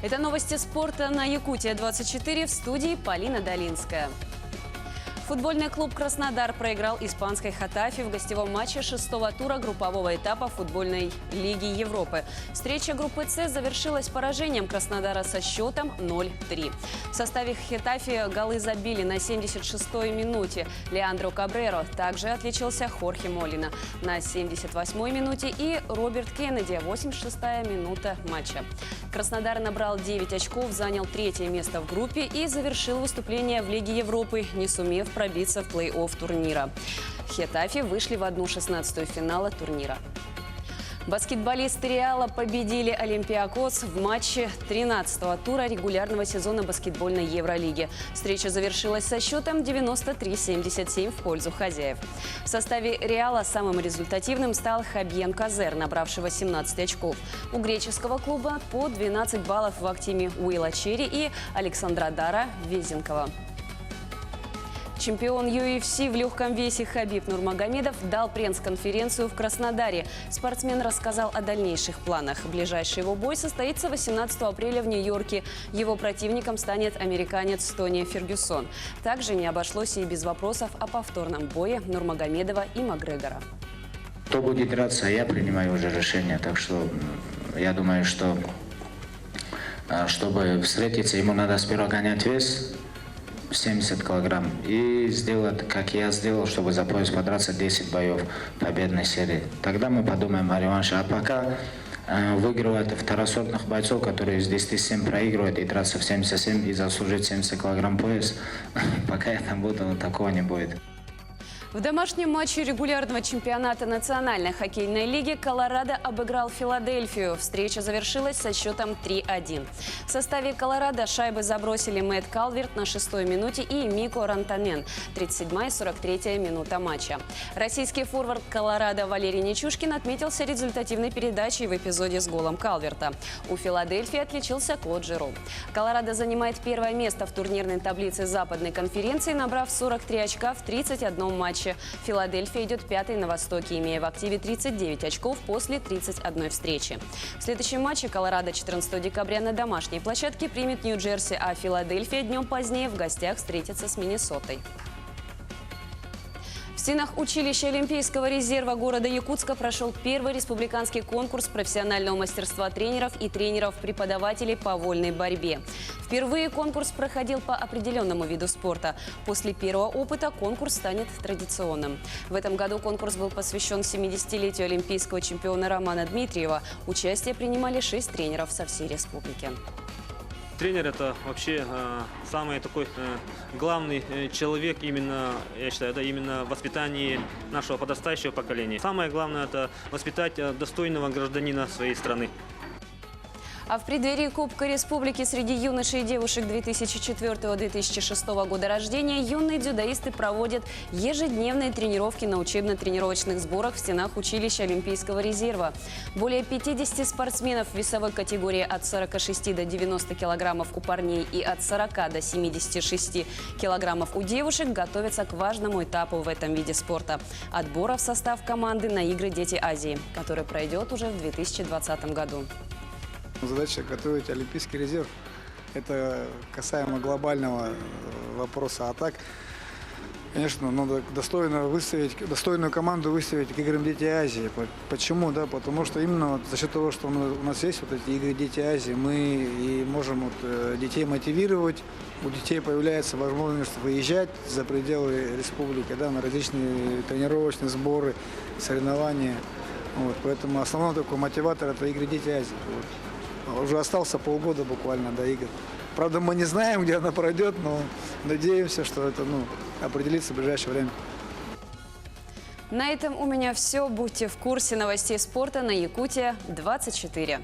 Это новости спорта на Якутия-24, в студии Полина Долинская. Футбольный клуб «Краснодар» проиграл испанской «Хетафе» в гостевом матче 6-го тура группового этапа футбольной лиги Европы. Встреча группы «С» завершилась поражением Краснодара со счетом 0-3. В составе «Хетафе» голы забили на 76-й минуте Леандро Кабреро. Также отличился Хорхе Молина на 78-й минуте и Роберт Кеннеди, 86-я минута матча. Краснодар набрал 9 очков, занял 3-е место в группе и завершил выступление в Лиге Европы, не сумев пробиться в плей-офф турнира. «Хетафе» вышли в 1/16 финала турнира. Баскетболисты «Реала» победили «Олимпиакос» в матче 13-го тура регулярного сезона баскетбольной Евролиги. Встреча завершилась со счетом 93-77 в пользу хозяев. В составе «Реала» самым результативным стал Хабьен Казер, набравший 18 очков. У греческого клуба по 12 баллов в активе Уилла Черри и Александра Везенкова. Чемпион UFC в легком весе Хабиб Нурмагомедов дал пресс-конференцию в Краснодаре. Спортсмен рассказал о дальнейших планах. Ближайший его бой состоится 18 апреля в Нью-Йорке. Его противником станет американец Тони Фергюсон. Также не обошлось и без вопросов о повторном бое Нурмагомедова и Макгрегора. Кто будет драться, я принимаю уже решение. Так что я думаю, что чтобы встретиться, ему надо сперва гонять вес 70 килограмм и сделать, как я сделал, чтобы за пояс подраться 10 боев победной серии. Тогда мы подумаем о реванше. А пока выигрывают второсортных бойцов, которые из 10-7 проигрывают и драться в 77 и заслужить 70 килограмм пояс, пока я там буду, такого не будет. В домашнем матче регулярного чемпионата Национальной хоккейной лиги Колорадо обыграл Филадельфию. Встреча завершилась со счетом 3-1. В составе Колорадо шайбы забросили Мэтт Калверт на 6-й минуте и Мико Рантанен, 37-я и 43-я минута матча. Российский форвард Колорадо Валерий Нечушкин отметился результативной передачей в эпизоде с голом Калверта. У Филадельфии отличился Клод Жиро. Колорадо занимает первое место в турнирной таблице Западной конференции, набрав 43 очка в 31 матче. Филадельфия идет пятой на Востоке, имея в активе 39 очков после 31 встречи. В следующем матче Колорадо 14 декабря на домашней площадке примет Нью-Джерси, а Филадельфия днем позднее в гостях встретится с Миннесотой. В стенах училища Олимпийского резерва города Якутска прошел первый республиканский конкурс профессионального мастерства тренеров и тренеров-преподавателей по вольной борьбе. Впервые конкурс проходил по определенному виду спорта. После первого опыта конкурс станет традиционным. В этом году конкурс был посвящен 70-летию олимпийского чемпиона Романа Дмитриева. Участие принимали 6 тренеров со всей республики. Тренер – это вообще самый такой главный человек, именно, я считаю, это именно в воспитании нашего подрастающего поколения. Самое главное – это воспитать достойного гражданина своей страны. А в преддверии Кубка Республики среди юношей и девушек 2004-2006 года рождения юные дзюдоисты проводят ежедневные тренировки на учебно-тренировочных сборах в стенах училища Олимпийского резерва. Более 50 спортсменов в весовой категории от 46 до 90 килограммов у парней и от 40 до 76 килограммов у девушек готовятся к важному этапу в этом виде спорта – отбора в состав команды на Игры «Дети Азии», который пройдет уже в 2020 году. Задача готовить Олимпийский резерв. Это касаемо глобального вопроса. А так, конечно, надо достойную команду выставить к Играм Дети Азии. Почему? Да, потому что именно вот за счет того, что у нас есть вот эти Игры Дети Азии, мы и можем детей мотивировать. У детей появляется возможность выезжать за пределы республики, да, на различные тренировочные сборы, соревнования. Вот, поэтому основной такой мотиватор – это Игры Дети Азии. Вот. Уже остался полгода буквально до игр. Правда, мы не знаем, где она пройдет, но надеемся, что это определится в ближайшее время. На этом у меня все. Будьте в курсе новостей спорта на Якутия-24.